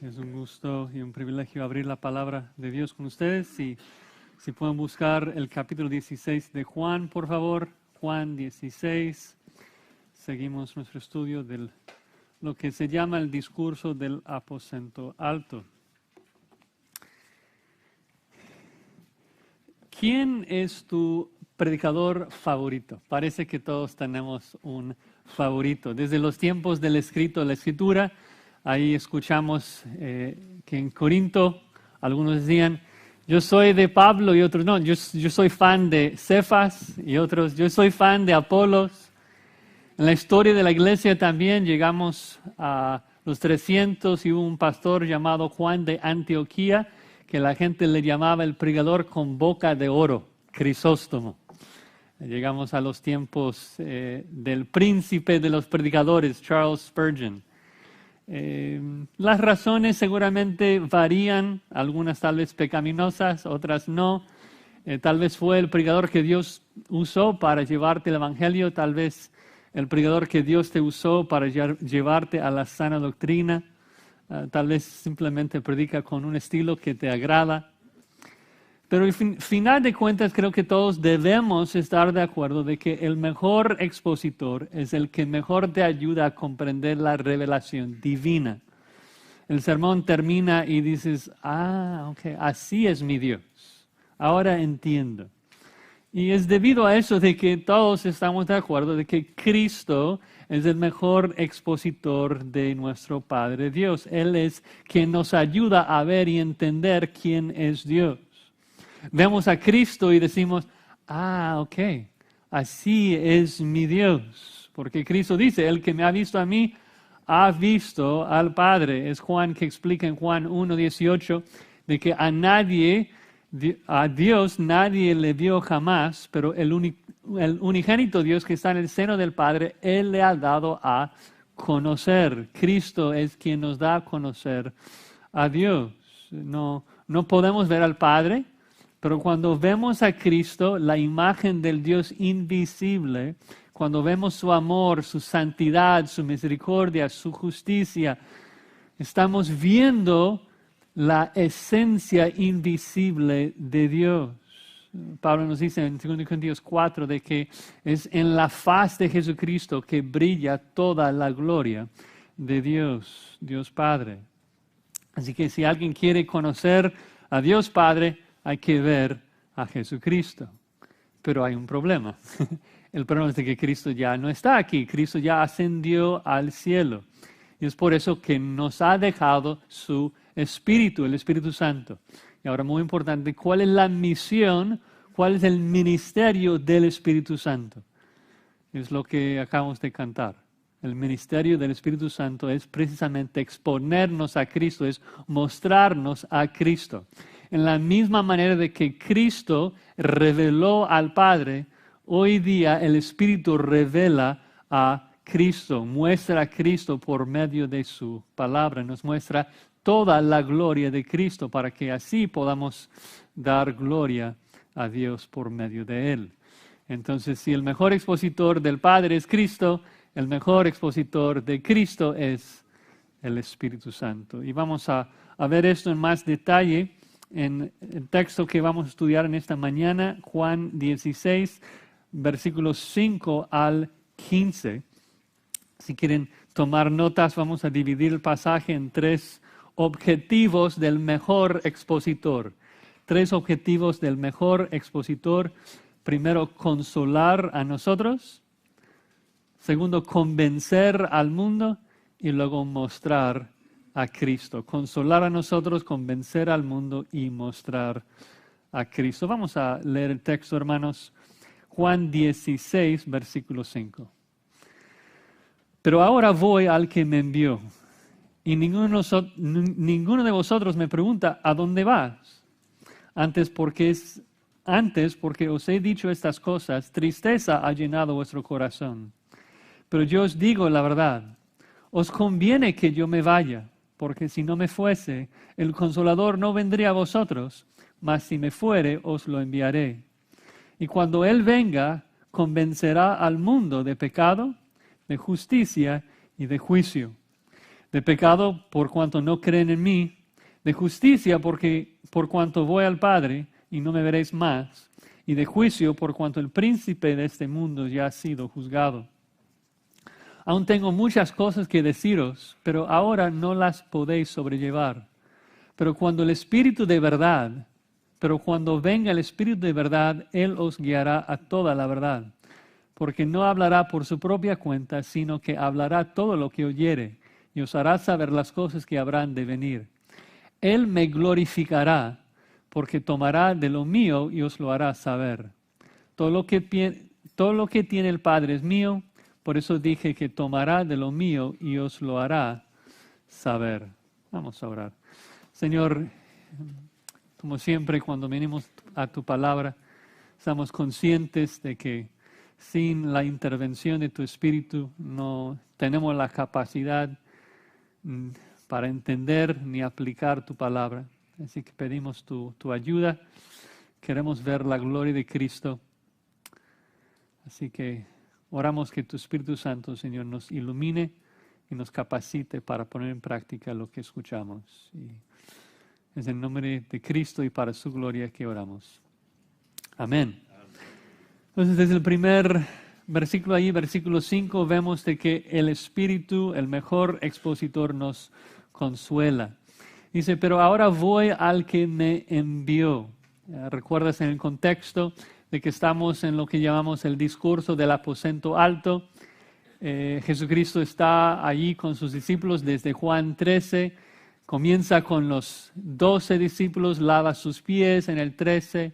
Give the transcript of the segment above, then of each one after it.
Es un gusto y un privilegio abrir la palabra de Dios con ustedes. Si pueden buscar el capítulo 16 de Juan, por favor. Juan 16. Seguimos nuestro estudio de lo que se llama el discurso del aposento alto. ¿Quién es tu predicador favorito? Parece que todos tenemos un favorito. Desde los tiempos del escrito, la escritura, ahí escuchamos que en Corinto algunos decían, yo soy de Pablo y otros no, yo soy fan de Cefas y otros, yo soy fan de Apolos. En la historia de la iglesia también llegamos a los 300 y hubo un pastor llamado Juan de Antioquía, que la gente le llamaba el predicador con boca de oro, Crisóstomo. Llegamos a los tiempos del príncipe de los predicadores, Charles Spurgeon. Las razones seguramente varían, algunas tal vez pecaminosas, otras no. Tal vez fue el predicador que Dios usó para llevarte el evangelio, tal vez el predicador que Dios te usó para llevarte a la sana doctrina. Tal vez simplemente predica con un estilo que te agrada. Pero al final de cuentas creo que todos debemos estar de acuerdo de que el mejor expositor es el que mejor te ayuda a comprender la revelación divina. El sermón termina y dices, ok, así es mi Dios. Ahora entiendo. Y es debido a eso de que todos estamos de acuerdo de que Cristo es el mejor expositor de nuestro Padre Dios. Él es quien nos ayuda a ver y entender quién es Dios. Vemos a Cristo y decimos, ok, así es mi Dios. Porque Cristo dice, el que me ha visto a mí, ha visto al Padre. Es Juan que explica en Juan 1:18 de que a Dios nadie le vio jamás, pero el unigénito Dios que está en el seno del Padre, Él le ha dado a conocer. Cristo es quien nos da a conocer a Dios. No podemos ver al Padre, pero cuando vemos a Cristo, la imagen del Dios invisible, cuando vemos su amor, su santidad, su misericordia, su justicia, estamos viendo la esencia invisible de Dios. Pablo nos dice en 2 Corintios 4 de que es en la faz de Jesucristo que brilla toda la gloria de Dios, Dios Padre. Así que si alguien quiere conocer a Dios Padre, hay que ver a Jesucristo. Pero hay un problema. El problema es de que Cristo ya no está aquí. Cristo ya ascendió al cielo. Y es por eso que nos ha dejado su Espíritu, el Espíritu Santo. Y ahora muy importante, ¿cuál es la misión? ¿Cuál es el ministerio del Espíritu Santo? Es lo que acabamos de cantar. El ministerio del Espíritu Santo es precisamente exponernos a Cristo, es mostrarnos a Cristo. En la misma manera de que Cristo reveló al Padre, hoy día el Espíritu revela a Cristo, muestra a Cristo por medio de su palabra, nos muestra toda la gloria de Cristo para que así podamos dar gloria a Dios por medio de Él. Entonces, si el mejor expositor del Padre es Cristo, el mejor expositor de Cristo es el Espíritu Santo. Y vamos a ver esto en más detalle en el texto que vamos a estudiar en esta mañana, Juan 16, versículos 5 al 15. Si quieren tomar notas, vamos a dividir el pasaje en 3 objetivos del mejor expositor. 3 objetivos del mejor expositor. Primero, consolar a nosotros. Segundo, convencer al mundo. Y luego, mostrar a Cristo. Consolar a nosotros, convencer al mundo y mostrar a Cristo. Vamos a leer el texto, hermanos. Juan 16, versículo 5. Pero ahora voy al que me envió. Y ninguno de vosotros me pregunta, ¿a dónde vas? Antes porque os he dicho estas cosas, tristeza ha llenado vuestro corazón. Pero yo os digo la verdad, os conviene que yo me vaya, porque si no me fuese, el Consolador no vendría a vosotros, mas si me fuere, os lo enviaré. Y cuando Él venga, convencerá al mundo de pecado, de justicia y de juicio. de pecado por cuanto no creen en mí, de justicia porque por cuanto voy al Padre y no me veréis más, y de juicio por cuanto el príncipe de este mundo ya ha sido juzgado. Aún tengo muchas cosas que deciros, pero ahora no las podéis sobrellevar. Pero cuando venga el Espíritu de verdad, Él os guiará a toda la verdad. Porque no hablará por su propia cuenta, sino que hablará todo lo que oyere, y os hará saber las cosas que habrán de venir. Él me glorificará, porque tomará de lo mío y os lo hará saber. Todo lo que tiene el Padre es mío, por eso dije que tomará de lo mío y os lo hará saber. Vamos a orar. Señor, como siempre cuando venimos a tu palabra, estamos conscientes de que sin la intervención de tu Espíritu no tenemos la capacidad para entender ni aplicar tu palabra. Así que pedimos tu ayuda. Queremos ver la gloria de Cristo. Así que oramos que tu Espíritu Santo, Señor, nos ilumine y nos capacite para poner en práctica lo que escuchamos. Y es en nombre de Cristo y para su gloria que oramos. Amén. Entonces, desde el primer versículo ahí, versículo 5, vemos de que el Espíritu, el mejor expositor, nos consuela. Dice, pero ahora voy al que me envió. ¿Recuerdas en el contexto de que estamos en lo que llamamos el discurso del aposento alto? Jesucristo está allí con sus discípulos desde Juan 13. Comienza con los 12 discípulos, lava sus pies en el 13.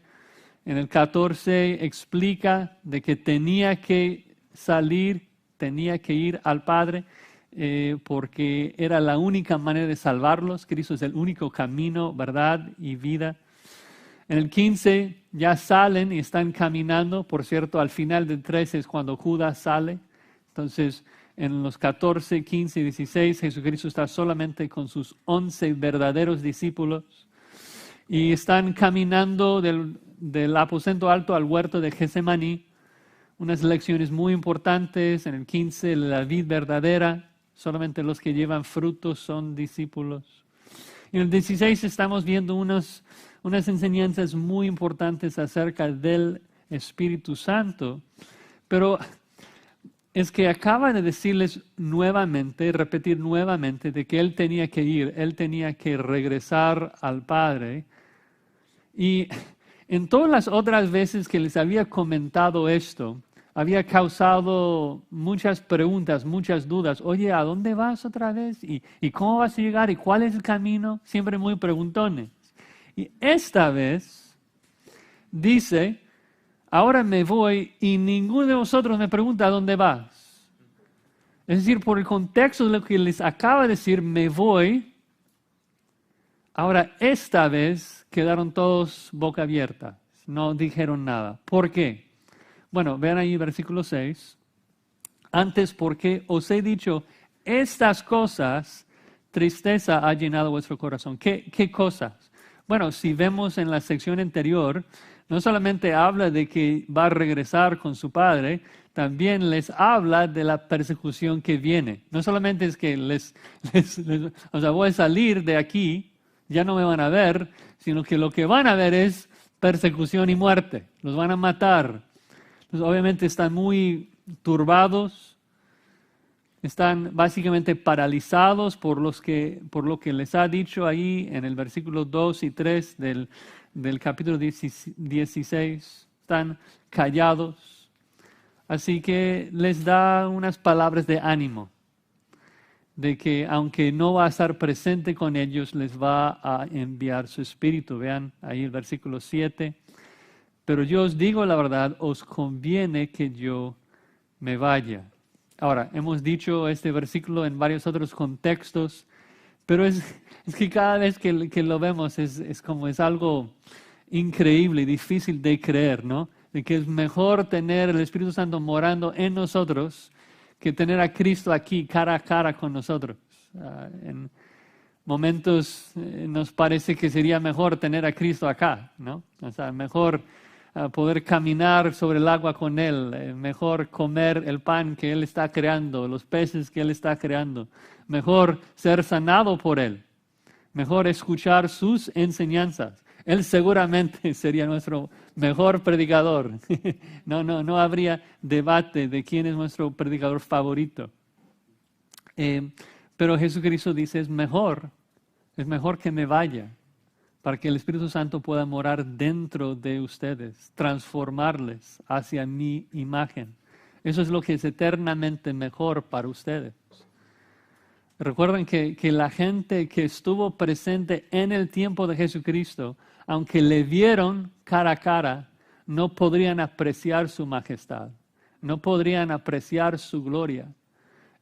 En el 14 explica de que tenía que salir, tenía que ir al Padre porque era la única manera de salvarlos. Cristo es el único camino, verdad y vida. En el 15 ya salen y están caminando. Por cierto, al final del 13 es cuando Judas sale. Entonces, en los 14, 15 y 16, Jesucristo está solamente con sus 11 verdaderos discípulos. Y están caminando del aposento alto al huerto de Getsemaní. Unas lecciones muy importantes. En el 15, la vid verdadera. Solamente los que llevan frutos son discípulos. En el 16 estamos viendo unas enseñanzas muy importantes acerca del Espíritu Santo. Pero es que acaba de decirles nuevamente, repetir nuevamente, de que Él tenía que ir, Él tenía que regresar al Padre. Y en todas las otras veces que les había comentado esto, había causado muchas preguntas, muchas dudas. Oye, ¿a dónde vas otra vez? ¿Y cómo vas a llegar? ¿Y cuál es el camino? Siempre muy preguntones. Y esta vez dice, ahora me voy y ninguno de vosotros me pregunta a dónde vas. Es decir, por el contexto de lo que les acaba de decir, me voy. Ahora, esta vez quedaron todos boca abierta. No dijeron nada. ¿Por qué? Bueno, vean ahí versículo 6. Antes, porque os he dicho estas cosas, tristeza ha llenado vuestro corazón. ¿Qué cosas? Bueno, si vemos en la sección anterior, no solamente habla de que va a regresar con su Padre, también les habla de la persecución que viene. No solamente es que voy a salir de aquí, ya no me van a ver, sino que lo que van a ver es persecución y muerte. Los van a matar. Entonces, obviamente están muy turbados, están básicamente paralizados por lo que les ha dicho ahí en el versículo 2 y 3 del capítulo 16. Están callados. Así que les da unas palabras de ánimo, de que aunque no va a estar presente con ellos, les va a enviar su Espíritu. Vean ahí el versículo 7. Pero yo os digo la verdad, os conviene que yo me vaya. Ahora, hemos dicho este versículo en varios otros contextos, pero es que cada vez que lo vemos es algo increíble y difícil de creer, ¿no? De que es mejor tener el Espíritu Santo morando en nosotros que tener a Cristo aquí cara a cara con nosotros. En momentos nos parece que sería mejor tener a Cristo acá, ¿no? O sea, mejor poder caminar sobre el agua con Él, mejor comer el pan que Él está creando, los peces que Él está creando, mejor ser sanado por Él, mejor escuchar sus enseñanzas. Él seguramente sería nuestro mejor predicador. No habría debate de quién es nuestro predicador favorito. Pero Jesucristo dice, es mejor que me vaya, para que el Espíritu Santo pueda morar dentro de ustedes, transformarles hacia mi imagen. Eso es lo que es eternamente mejor para ustedes. Recuerden que la gente que estuvo presente en el tiempo de Jesucristo, aunque le vieron cara a cara, no podrían apreciar su majestad, no podrían apreciar su gloria.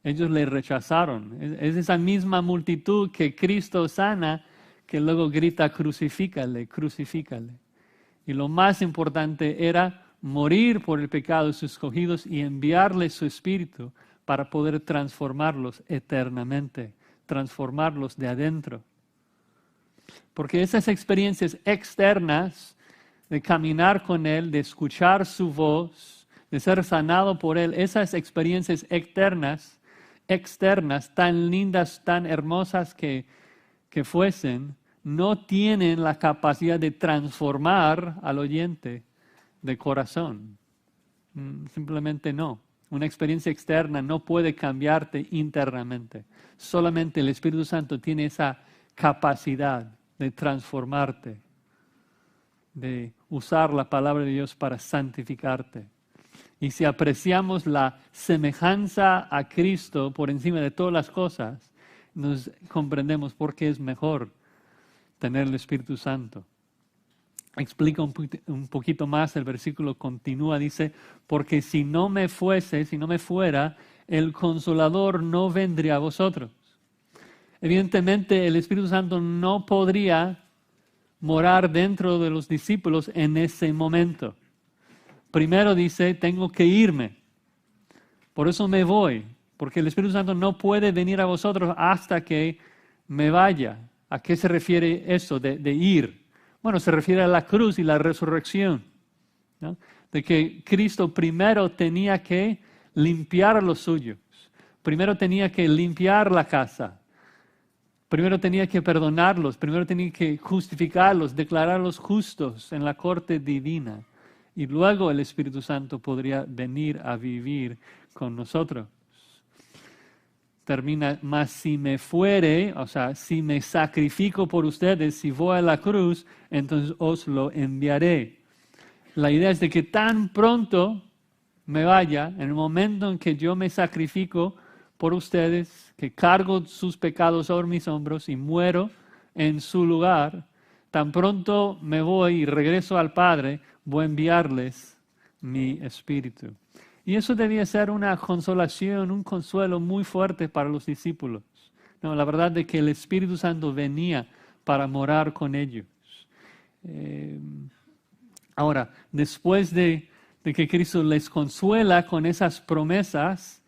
Ellos le rechazaron. Es esa misma multitud que Cristo sana, que luego grita, crucifícale, crucifícale. Y lo más importante era morir por el pecado de sus escogidos y enviarles su Espíritu para poder transformarlos eternamente, transformarlos de adentro. Porque esas experiencias externas de caminar con Él, de escuchar su voz, de ser sanado por Él, esas experiencias externas, tan lindas, tan hermosas que fuesen, no tienen la capacidad de transformar al oyente de corazón. Simplemente no. Una experiencia externa no puede cambiarte internamente. Solamente el Espíritu Santo tiene esa capacidad de transformarte, de usar la palabra de Dios para santificarte. Y si apreciamos la semejanza a Cristo por encima de todas las cosas, nos comprendemos por qué es mejor tener el Espíritu Santo. Explica un poquito más, el versículo continúa, dice, porque si no me fuera, el Consolador no vendría a vosotros. Evidentemente, el Espíritu Santo no podría morar dentro de los discípulos en ese momento. Primero dice, tengo que irme. Por eso me voy, porque el Espíritu Santo no puede venir a vosotros hasta que me vaya. ¿A qué se refiere eso de ir? Bueno, se refiere a la cruz y la resurrección, ¿no? De que Cristo primero tenía que limpiar a los suyos. Primero tenía que limpiar la casa. Primero tenía que perdonarlos. Primero tenía que justificarlos, declararlos justos en la corte divina. Y luego el Espíritu Santo podría venir a vivir con nosotros. Termina, mas si me fuere, o sea, si me sacrifico por ustedes, si voy a la cruz, entonces os lo enviaré. La idea es de que tan pronto me vaya, en el momento en que yo me sacrifico por ustedes, que cargo sus pecados sobre mis hombros y muero en su lugar, tan pronto me voy y regreso al Padre, voy a enviarles mi Espíritu. Y eso debía ser una consolación, un consuelo muy fuerte para los discípulos. No, la verdad de que el Espíritu Santo venía para morar con ellos. Ahora, después de que Cristo les consuela con esas promesas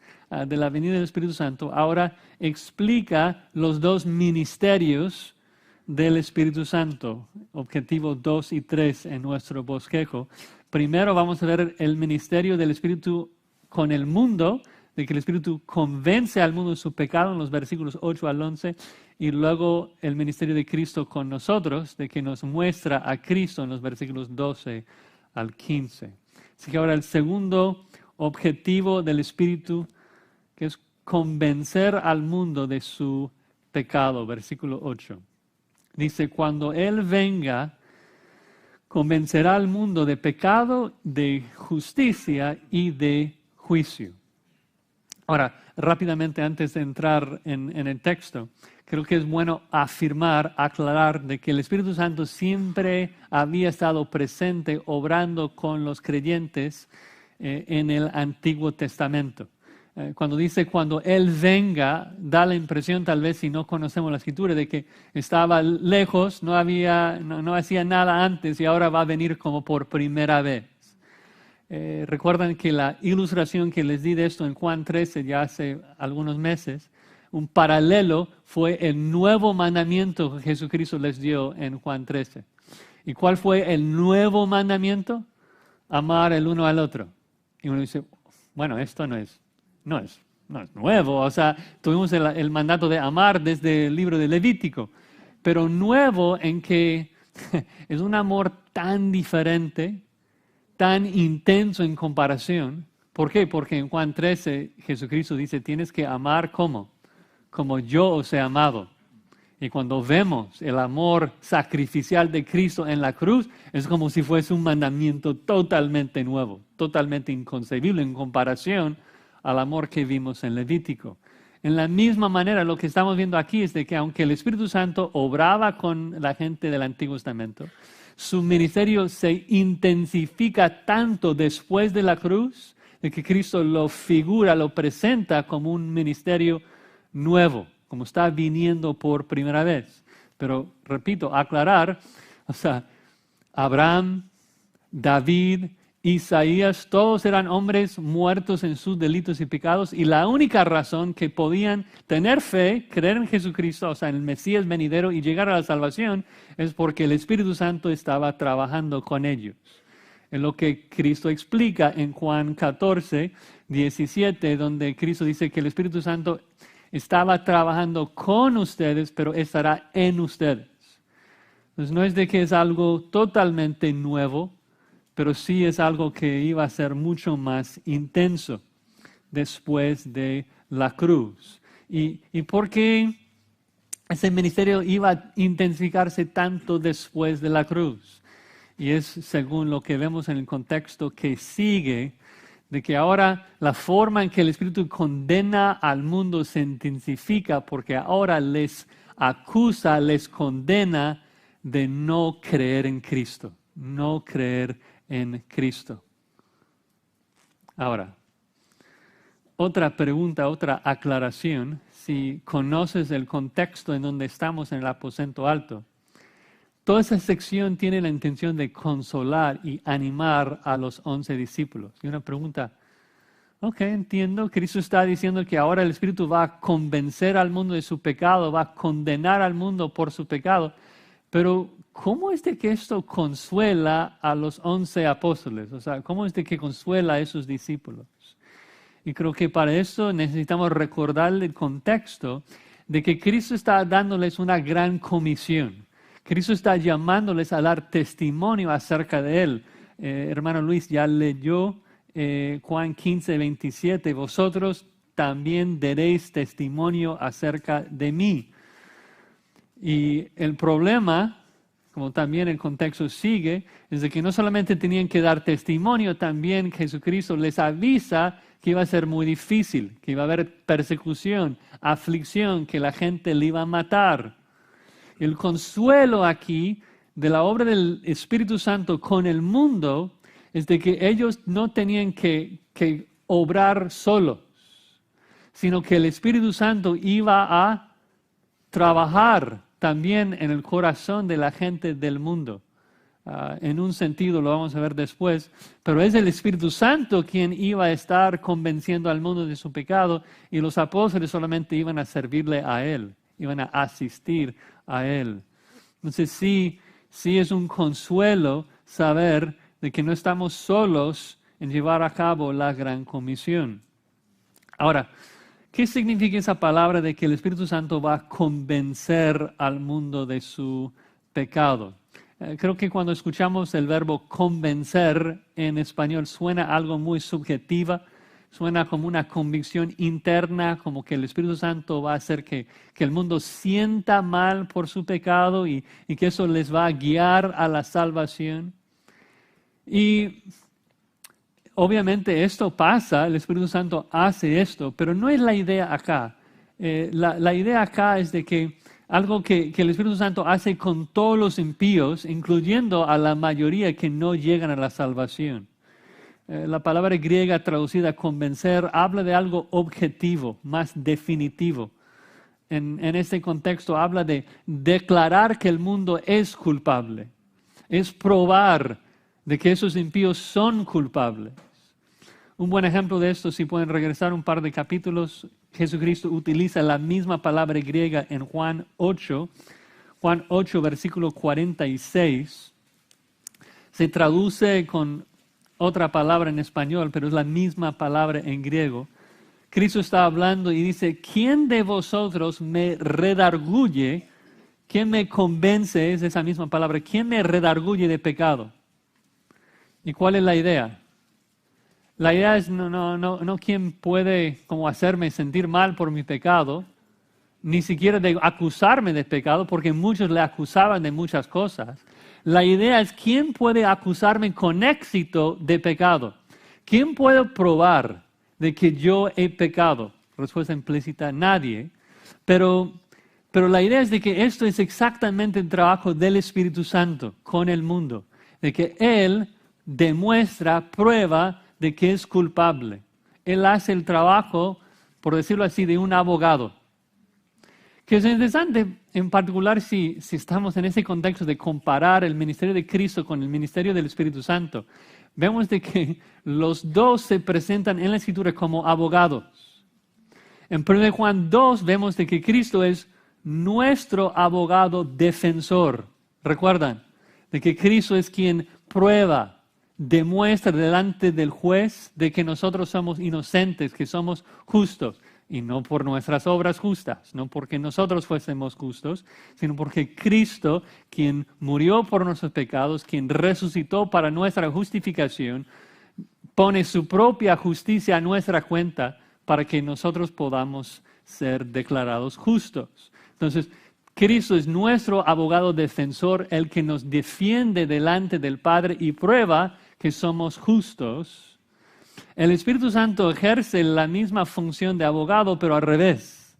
de la venida del Espíritu Santo, ahora explica los dos ministerios del Espíritu Santo, objetivo 2 y 3 en nuestro bosquejo. Primero vamos a ver el ministerio del Espíritu con el mundo, de que el Espíritu convence al mundo de su pecado en los versículos 8 al 11, y luego el ministerio de Cristo con nosotros, de que nos muestra a Cristo en los versículos 12 al 15. Así que ahora el segundo objetivo del Espíritu, que es convencer al mundo de su pecado, versículo 8. Dice, cuando Él venga, convencerá al mundo de pecado, de justicia y de juicio. Ahora, rápidamente antes de entrar en el texto, creo que es bueno aclarar de que el Espíritu Santo siempre había estado presente obrando con los creyentes en el Antiguo Testamento. Cuando dice cuando Él venga, da la impresión, tal vez si no conocemos la Escritura, de que estaba lejos, no hacía nada antes y ahora va a venir como por primera vez. Recuerdan que la ilustración que les di de esto en Juan 13 ya hace algunos meses, un paralelo fue el nuevo mandamiento que Jesucristo les dio en Juan 13. ¿Y cuál fue el nuevo mandamiento? amar el uno al otro. Y uno dice, bueno, esto no es nuevo. O sea, tuvimos el mandato de amar desde el libro de Levítico, pero nuevo en que es un amor tan diferente, tan intenso en comparación. ¿Por qué? Porque en Juan 13 Jesucristo dice, tienes que amar ¿cómo? Como yo os he amado. Y cuando vemos el amor sacrificial de Cristo en la cruz, es como si fuese un mandamiento totalmente nuevo, totalmente inconcebible en comparación al amor que vimos en Levítico. En la misma manera, lo que estamos viendo aquí es de que aunque el Espíritu Santo obraba con la gente del Antiguo Testamento, su ministerio se intensifica tanto después de la cruz, de que Cristo lo figura, lo presenta como un ministerio nuevo, como está viniendo por primera vez. Pero, repito, aclarar, o sea, Abraham, David, Isaías, todos eran hombres muertos en sus delitos y pecados, y la única razón que podían tener fe, creer en Jesucristo, o sea, en el Mesías venidero y llegar a la salvación, es porque el Espíritu Santo estaba trabajando con ellos. Es lo que Cristo explica en Juan 14, 17, donde Cristo dice que el Espíritu Santo estaba trabajando con ustedes, pero estará en ustedes. Entonces no es de que es algo totalmente nuevo, pero sí es algo que iba a ser mucho más intenso después de la cruz. ¿Y por qué ese ministerio iba a intensificarse tanto después de la cruz? Y es según lo que vemos en el contexto que sigue, de que ahora la forma en que el Espíritu condena al mundo se intensifica porque ahora les acusa, les condena de no creer en Cristo, no creer en Cristo. Ahora, otra pregunta, otra aclaración, si conoces el contexto en donde estamos en el aposento alto, toda esa sección tiene la intención de consolar y animar a los 11 discípulos. Y una pregunta, ok, entiendo, Cristo está diciendo que ahora el Espíritu va a convencer al mundo de su pecado, va a condenar al mundo por su pecado, pero ¿cómo es de que esto consuela a los 11 apóstoles? O sea, ¿cómo es de que consuela a esos discípulos? Y creo que para eso necesitamos recordarle el contexto de que Cristo está dándoles una gran comisión. Cristo está llamándoles a dar testimonio acerca de Él. Hermano Luis ya leyó Juan 15, 27. Vosotros también daréis testimonio acerca de mí. Y el problema, como también el contexto sigue, es de que no solamente tenían que dar testimonio, también Jesucristo les avisa que iba a ser muy difícil, que iba a haber persecución, aflicción, que la gente le iba a matar. El consuelo aquí de la obra del Espíritu Santo con el mundo es de que ellos no tenían que obrar solos, sino que el Espíritu Santo iba a trabajar también en el corazón de la gente del mundo. En un sentido, lo vamos a ver después, pero es el Espíritu Santo quien iba a estar convenciendo al mundo de su pecado y los apóstoles solamente iban a servirle a Él, iban a asistir a Él. Entonces sí es un consuelo saber de que no estamos solos en llevar a cabo la gran comisión. Ahora, ¿qué significa esa palabra de que el Espíritu Santo va a convencer al mundo de su pecado? Creo que cuando escuchamos el verbo convencer en español suena algo muy subjetiva, suena como una convicción interna, como que el Espíritu Santo va a hacer que el mundo sienta mal por su pecado y que eso les va a guiar a la salvación. Y obviamente esto pasa, el Espíritu Santo hace esto, pero no es la idea acá. La idea acá es de que algo que el Espíritu Santo hace con todos los impíos, incluyendo a la mayoría que no llegan a la salvación. La palabra griega traducida convencer habla de algo objetivo, más definitivo. En este contexto habla de declarar que el mundo es culpable. Es probar de que esos impíos son culpables. Un buen ejemplo de esto, si pueden regresar un par de capítulos, Jesucristo utiliza la misma palabra griega en Juan 8, versículo 46. Se traduce con otra palabra en español, pero es la misma palabra en griego. Cristo está hablando y dice, ¿quién de vosotros me redarguye? ¿Quién me convence? Es esa misma palabra. ¿Quién me redarguye de pecado? ¿Y cuál es la idea? La idea es no quién puede como hacerme sentir mal por mi pecado, ni siquiera de acusarme de pecado, porque muchos le acusaban de muchas cosas. La idea es quién puede acusarme con éxito de pecado. ¿Quién puede probar de que yo he pecado? Respuesta implícita, nadie. Pero la idea es de que esto es exactamente el trabajo del Espíritu Santo con el mundo, de que Él demuestra, prueba de que es culpable. Él hace el trabajo, por decirlo así, de un abogado. Que es interesante, en particular si estamos en ese contexto de comparar el ministerio de Cristo con el ministerio del Espíritu Santo. Vemos de que los dos se presentan en la Escritura como abogados. En 1 Juan 2 vemos de que Cristo es nuestro abogado defensor. ¿Recuerdan? De que Cristo es quien prueba, demuestra delante del juez de que nosotros somos inocentes, que somos justos. Y no por nuestras obras justas, no porque nosotros fuésemos justos, sino porque Cristo, quien murió por nuestros pecados, quien resucitó para nuestra justificación, pone su propia justicia a nuestra cuenta para que nosotros podamos ser declarados justos. Entonces, Cristo es nuestro abogado defensor, el que nos defiende delante del Padre y prueba que somos justos. El Espíritu Santo ejerce la misma función de abogado, pero al revés.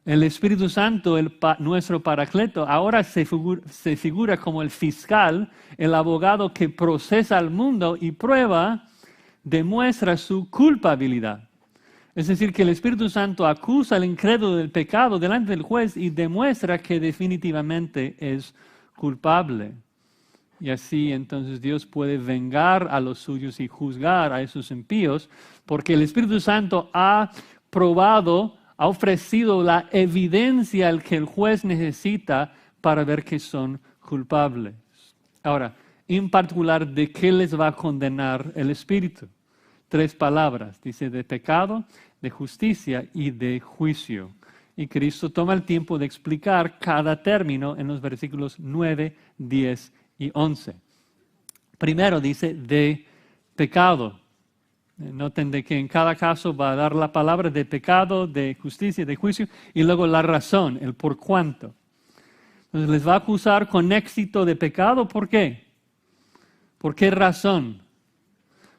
El Espíritu Santo, nuestro Paracleto, ahora se figura como el fiscal, el abogado que procesa al mundo y prueba, demuestra su culpabilidad. Es decir, que el Espíritu Santo acusa al incrédulo del pecado delante del juez y demuestra que definitivamente es culpable. Y así entonces Dios puede vengar a los suyos y juzgar a esos impíos, porque el Espíritu Santo ha probado, ha ofrecido la evidencia al que el juez necesita para ver que son culpables. Ahora, en particular, ¿de qué les va a condenar el Espíritu? 3 palabras, dice de pecado, de justicia y de juicio. Y Cristo toma el tiempo de explicar cada término en los versículos 9, 10 y 11. Primero dice de pecado. Noten de que en cada caso va a dar la palabra de pecado, de justicia, de juicio, y luego la razón, el por cuánto. Entonces les va a acusar con éxito de pecado. ¿Por qué? ¿Por qué razón?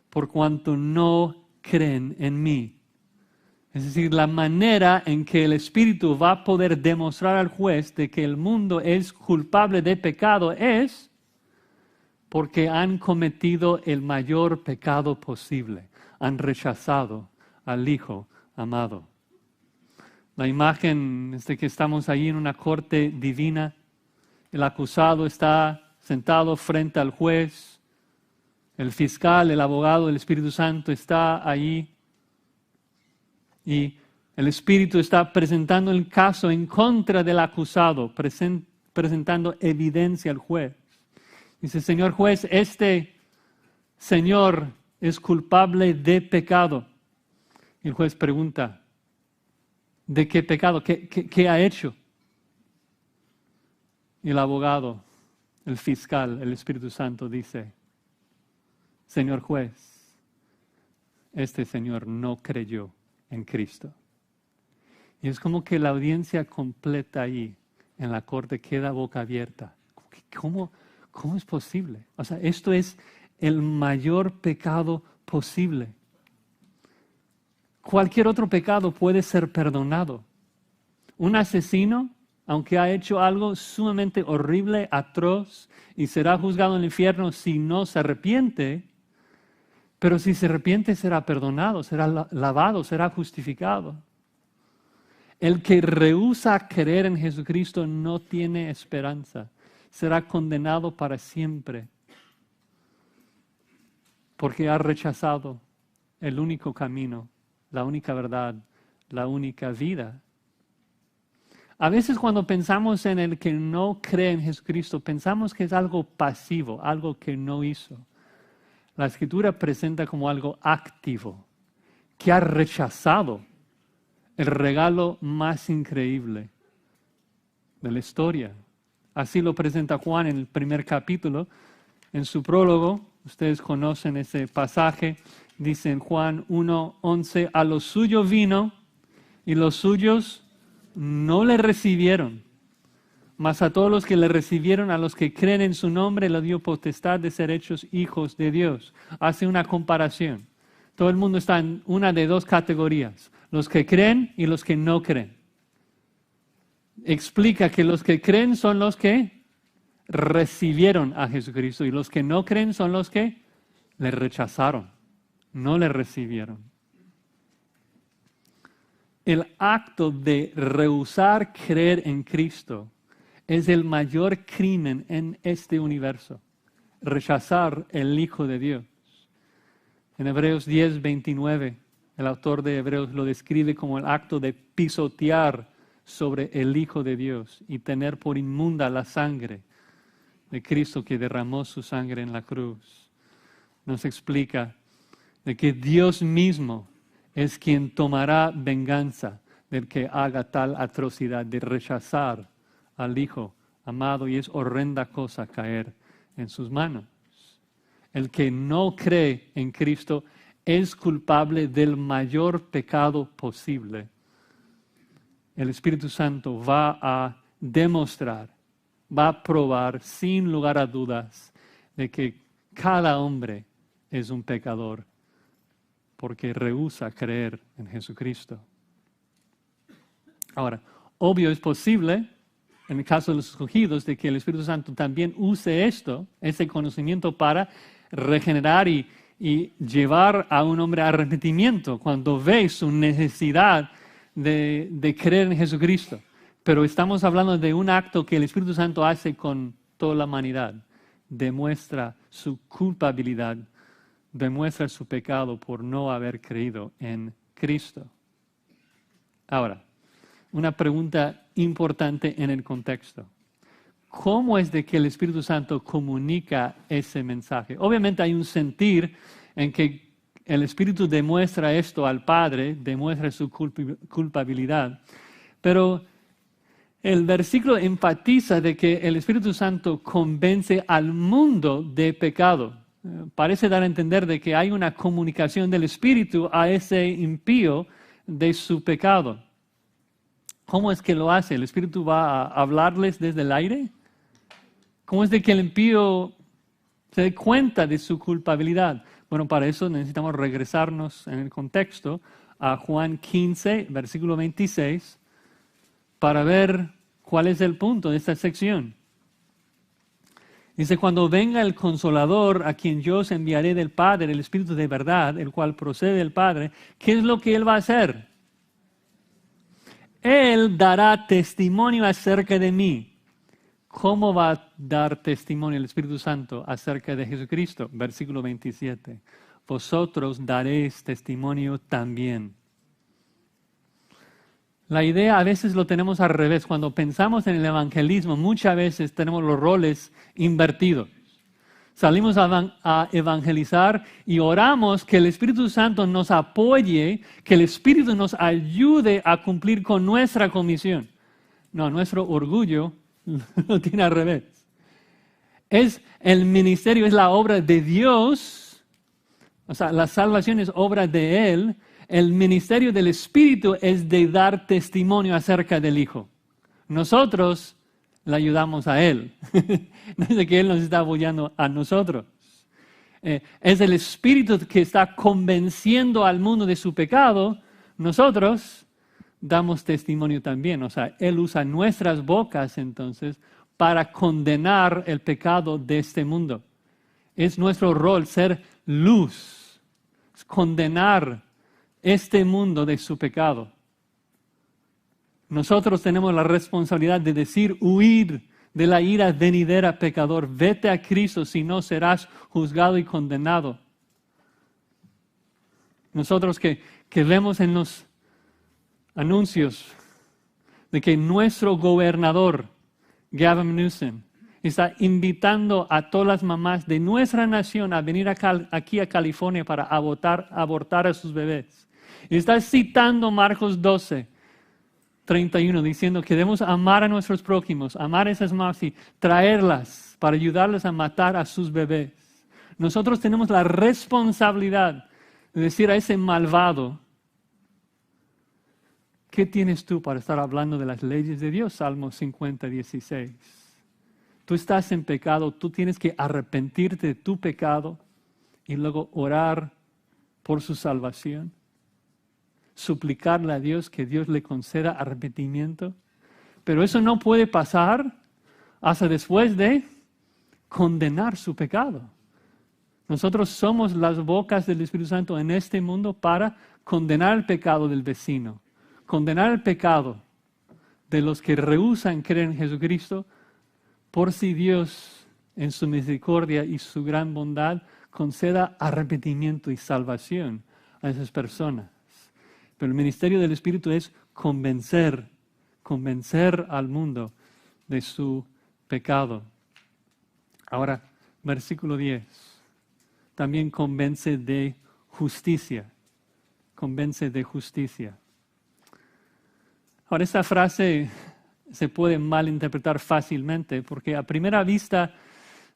Por cuanto no creen en mí. Es decir, la manera en que el Espíritu va a poder demostrar al juez de que el mundo es culpable de pecado es porque han cometido el mayor pecado posible. Han rechazado al Hijo amado. La imagen es de que estamos ahí en una corte divina. El acusado está sentado frente al juez. El fiscal, el abogado, el Espíritu Santo está ahí. Y el Espíritu está presentando el caso en contra del acusado, presentando evidencia al juez. Dice, señor juez, este señor es culpable de pecado. Y el juez pregunta, ¿de qué pecado? ¿Qué ha hecho? Y el abogado, el fiscal, el Espíritu Santo dice, señor juez, este señor no creyó en Cristo. Y es como que la audiencia completa ahí, en la corte, queda boca abierta. ¿Cómo es posible? O sea, esto es el mayor pecado posible. Cualquier otro pecado puede ser perdonado. Un asesino, aunque ha hecho algo sumamente horrible, atroz, y será juzgado en el infierno si no se arrepiente, pero si se arrepiente será perdonado, será lavado, será justificado. El que rehúsa creer en Jesucristo no tiene esperanza. Será condenado para siempre, porque ha rechazado el único camino, la única verdad, la única vida. A veces cuando pensamos en el que no cree en Jesucristo, pensamos que es algo pasivo, algo que no hizo. la Escritura presenta como algo activo, que ha rechazado el regalo más increíble de la historia. Así lo presenta Juan en el primer capítulo. En su prólogo, ustedes conocen ese pasaje, dice en Juan 1:11, a los suyos vino y los suyos no le recibieron. Mas a todos los que le recibieron, a los que creen en su nombre, le dio potestad de ser hechos hijos de Dios. Hace una comparación. Todo el mundo está en una de dos categorías, los que creen y los que no creen. Explica que los que creen son los que recibieron a Jesucristo y los que no creen son los que le rechazaron, no le recibieron. El acto de rehusar creer en Cristo es el mayor crimen en este universo. Rechazar el Hijo de Dios. En Hebreos 10:29, el autor de Hebreos lo describe como el acto de pisotear sobre el Hijo de Dios y tener por inmunda la sangre de Cristo que derramó su sangre en la cruz. Nos explica de que Dios mismo es quien tomará venganza del que haga tal atrocidad de rechazar al Hijo amado, y es horrenda cosa caer en sus manos. El que no cree en Cristo es culpable del mayor pecado posible. El Espíritu Santo va a demostrar, va a probar sin lugar a dudas de que cada hombre es un pecador porque rehúsa creer en Jesucristo. Ahora, obvio es posible, en el caso de los escogidos, de que el Espíritu Santo también use ese conocimiento para regenerar y llevar a un hombre a arrepentimiento cuando ve su necesidad de creer en Jesucristo. Pero estamos hablando de un acto que el Espíritu Santo hace con toda la humanidad. Demuestra su culpabilidad, demuestra su pecado por no haber creído en Cristo. Ahora, una pregunta importante en el contexto. ¿Cómo es de que el Espíritu Santo comunica ese mensaje? Obviamente hay un sentir en que el Espíritu demuestra esto al Padre, demuestra su culpabilidad, pero el versículo enfatiza de que el Espíritu Santo convence al mundo de pecado. Parece dar a entender de que hay una comunicación del Espíritu a ese impío de su pecado. ¿Cómo es que lo hace? ¿El Espíritu va a hablarles desde el aire? ¿Cómo es de que el impío se dé cuenta de su culpabilidad? Bueno, para eso necesitamos regresarnos en el contexto a Juan 15, versículo 26, para ver cuál es el punto de esta sección. Dice, cuando venga el Consolador, a quien yo os enviaré del Padre, el Espíritu de verdad, el cual procede del Padre, ¿qué es lo que Él va a hacer? Él dará testimonio acerca de mí. ¿Cómo va a dar testimonio el Espíritu Santo acerca de Jesucristo? Versículo 27. Vosotros daréis testimonio también. La idea a veces lo tenemos al revés. Cuando pensamos en el evangelismo, muchas veces tenemos los roles invertidos. Salimos a evangelizar y oramos que el Espíritu Santo nos apoye, que el Espíritu nos ayude a cumplir con nuestra comisión. No, nuestro orgullo lo tiene al revés. Es el ministerio, es la obra de Dios, o sea, la salvación es obra de Él. El ministerio del Espíritu es de dar testimonio acerca del Hijo. Nosotros le ayudamos a Él. No es de que Él nos está apoyando a nosotros. Es el Espíritu que está convenciendo al mundo de su pecado. Nosotros damos testimonio también. O sea, Él usa nuestras bocas entonces para condenar el pecado de este mundo. Es nuestro rol ser luz, condenar este mundo de su pecado. Nosotros tenemos la responsabilidad de decir, huir de la ira venidera, pecador. Vete a Cristo, si no serás juzgado y condenado. Nosotros que vemos en los anuncios de que nuestro gobernador, Gavin Newsom, está invitando a todas las mamás de nuestra nación a venir aquí a California para abortar a sus bebés. Y está citando Marcos 12:31, diciendo que debemos amar a nuestros prójimos, amar a esas mamás y traerlas para ayudarles a matar a sus bebés. Nosotros tenemos la responsabilidad de decir a ese malvado, ¿qué tienes tú para estar hablando de las leyes de Dios? Salmo 50:16. Tú estás en pecado, tú tienes que arrepentirte de tu pecado y luego orar por su salvación. Suplicarle a Dios que Dios le conceda arrepentimiento. Pero eso no puede pasar hasta después de condenar su pecado. Nosotros somos las bocas del Espíritu Santo en este mundo para condenar el pecado del vecino, condenar el pecado de los que rehúsan creer en Jesucristo, por si Dios, en su misericordia y su gran bondad, conceda arrepentimiento y salvación a esas personas. Pero el ministerio del Espíritu es convencer al mundo de su pecado. Ahora, versículo 10. También convence de justicia. Convence de justicia. Ahora, esta frase se puede malinterpretar fácilmente porque a primera vista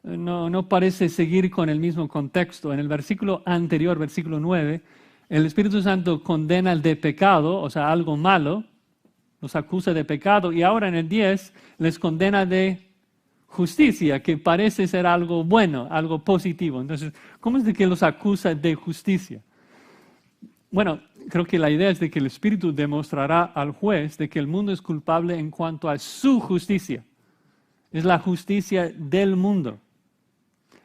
no parece seguir con el mismo contexto. En el versículo anterior, versículo 9, el Espíritu Santo condena el de pecado, o sea, algo malo, los acusa de pecado, y ahora en el 10 les condena de justicia, que parece ser algo bueno, algo positivo. Entonces, ¿cómo es de que los acusa de justicia? Bueno, creo que la idea es de que el Espíritu demostrará al juez de que el mundo es culpable en cuanto a su justicia. Es la justicia del mundo.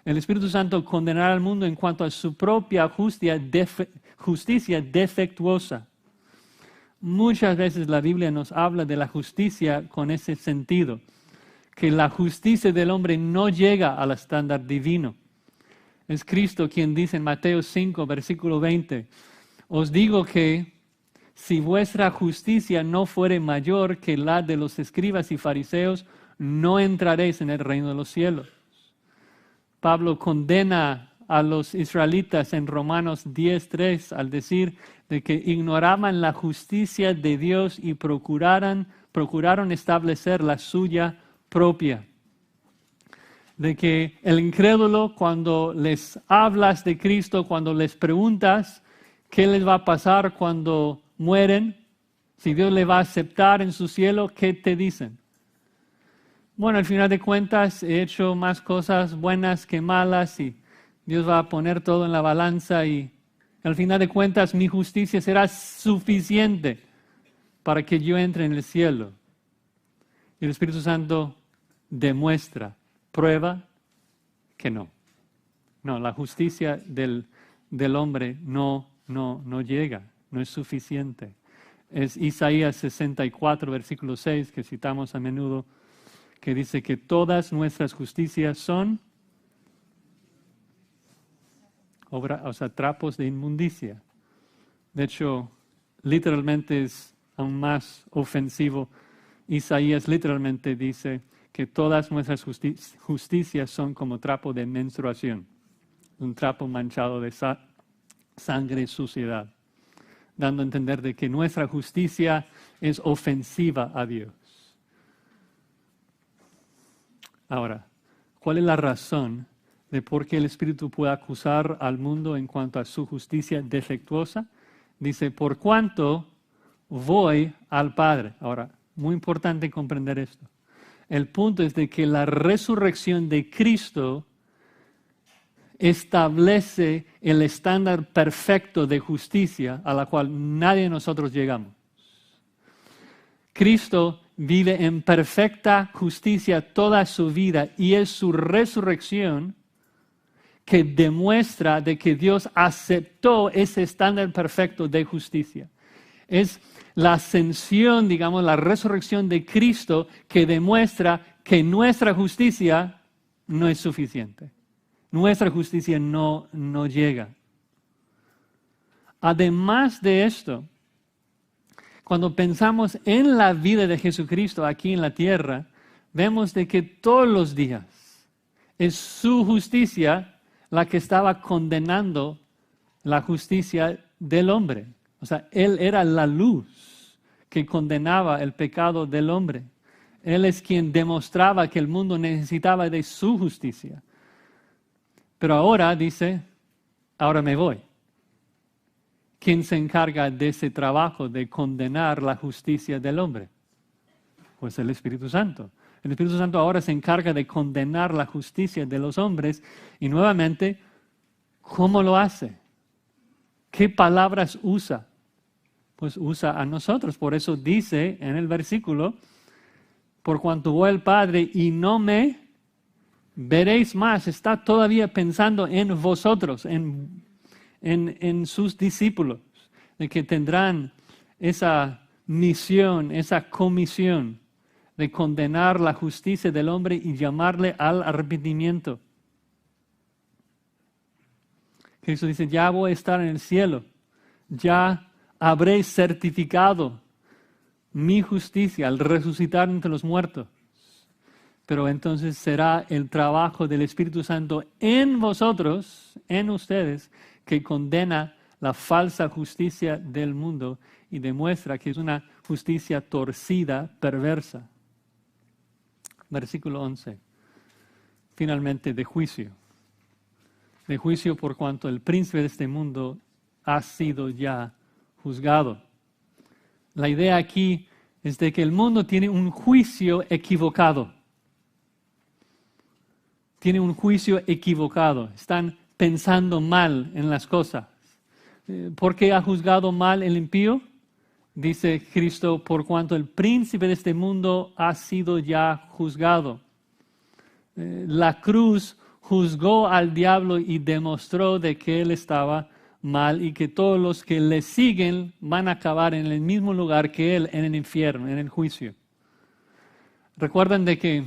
El Espíritu Santo condenará al mundo en cuanto a su propia justicia defectuosa. Muchas veces la Biblia nos habla de la justicia con ese sentido, que la justicia del hombre no llega al estándar divino. Es Cristo quien dice en Mateo 5, versículo 20, os digo que si vuestra justicia no fuere mayor que la de los escribas y fariseos, no entraréis en el reino de los cielos. Pablo condena a los israelitas en Romanos 10:3 al decir de que ignoraban la justicia de Dios y procuraron establecer la suya propia. De que el incrédulo, cuando les hablas de Cristo, cuando les preguntas qué les va a pasar cuando mueren, si Dios les va a aceptar en su cielo, ¿qué te dicen? Bueno, al final de cuentas he hecho más cosas buenas que malas y Dios va a poner todo en la balanza y al final de cuentas mi justicia será suficiente para que yo entre en el cielo. Y el Espíritu Santo demuestra, prueba que no. No, la justicia del hombre no llega, no es suficiente. Es Isaías 64, versículo 6, que citamos a menudo, que dice que todas nuestras justicias son trapos de inmundicia. De hecho, literalmente es aún más ofensivo. Isaías literalmente dice que todas nuestras justicias son como trapo de menstruación, un trapo manchado de sangre y suciedad, dando a entender de que nuestra justicia es ofensiva a Dios. Ahora, ¿cuál es la razón de por qué el Espíritu puede acusar al mundo en cuanto a su justicia defectuosa? Dice, por cuanto voy al Padre. Ahora, muy importante comprender esto. El punto es de que la resurrección de Cristo establece el estándar perfecto de justicia a la cual nadie de nosotros llegamos. Cristo vive en perfecta justicia toda su vida y es su resurrección que demuestra de que Dios aceptó ese estándar perfecto de justicia. Es la ascensión, digamos, la resurrección de Cristo que demuestra que nuestra justicia no es suficiente. Nuestra justicia no llega. Además de esto, cuando pensamos en la vida de Jesucristo aquí en la tierra, vemos de que todos los días es su justicia la que estaba condenando la justicia del hombre. O sea, Él era la luz que condenaba el pecado del hombre. Él es quien demostraba que el mundo necesitaba de su justicia. Pero ahora dice, ahora me voy. ¿Quién se encarga de ese trabajo de condenar la justicia del hombre? Pues el Espíritu Santo. El Espíritu Santo ahora se encarga de condenar la justicia de los hombres y nuevamente, ¿cómo lo hace? ¿Qué palabras usa? Pues usa a nosotros. Por eso dice en el versículo, por cuanto voy al Padre y no me veréis más, está todavía pensando en vosotros, en sus discípulos, de que tendrán esa misión, esa comisión de condenar la justicia del hombre y llamarle al arrepentimiento. Cristo dice, ya voy a estar en el cielo, ya habréis certificado mi justicia al resucitar entre los muertos. Pero entonces será el trabajo del Espíritu Santo en vosotros, en ustedes, que condena la falsa justicia del mundo y demuestra que es una justicia torcida, perversa. Versículo 11. Finalmente, de juicio. De juicio por cuanto el príncipe de este mundo ha sido ya juzgado. La idea aquí es de que el mundo tiene un juicio equivocado. Tiene un juicio equivocado. Están pensando mal en las cosas. ¿Por qué ha juzgado mal el impío? Dice Cristo, por cuanto el príncipe de este mundo ha sido ya juzgado. La cruz juzgó al diablo y demostró de que él estaba mal y que todos los que le siguen van a acabar en el mismo lugar que él, en el infierno, en el juicio. Recuerdan de que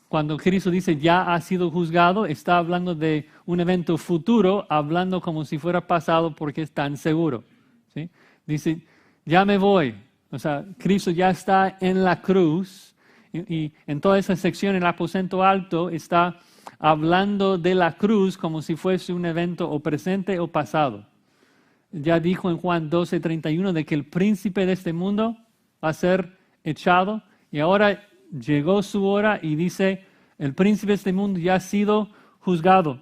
cuando Cristo dice ya ha sido juzgado, está hablando de un evento futuro, hablando como si fuera pasado porque es tan seguro. ¿Sí? Dice, ya me voy. O sea, Cristo ya está en la cruz y en toda esa sección, el aposento alto, está hablando de la cruz como si fuese un evento o presente o pasado. Ya dijo en Juan 12:31 de que el príncipe de este mundo va a ser echado y ahora llegó su hora y dice, el príncipe de este mundo ya ha sido juzgado.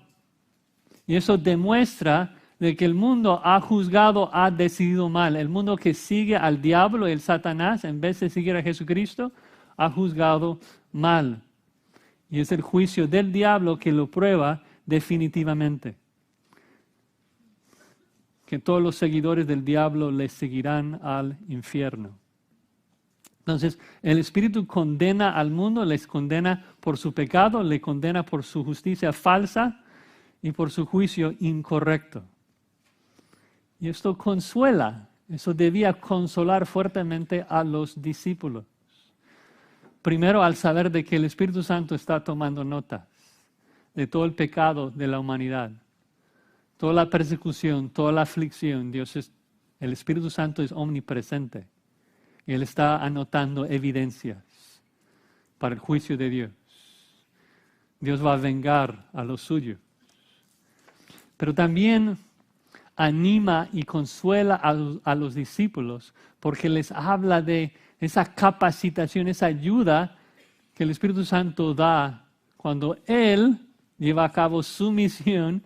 Y eso demuestra de que el mundo ha juzgado, ha decidido mal. El mundo que sigue al diablo, el Satanás, en vez de seguir a Jesucristo, ha juzgado mal. Y es el juicio del diablo que lo prueba definitivamente. Que todos los seguidores del diablo le seguirán al infierno. Entonces, el Espíritu condena al mundo, les condena por su pecado, le condena por su justicia falsa y por su juicio incorrecto. Y esto consuela, eso debía consolar fuertemente a los discípulos. Primero, al saber de que el Espíritu Santo está tomando notas de todo el pecado de la humanidad, toda la persecución, toda la aflicción. El Espíritu Santo es omnipresente. Y Él está anotando evidencias para el juicio de Dios. Dios va a vengar a los suyos. Pero también anima y consuela a los discípulos porque les habla de esa capacitación, esa ayuda que el Espíritu Santo da cuando Él lleva a cabo su misión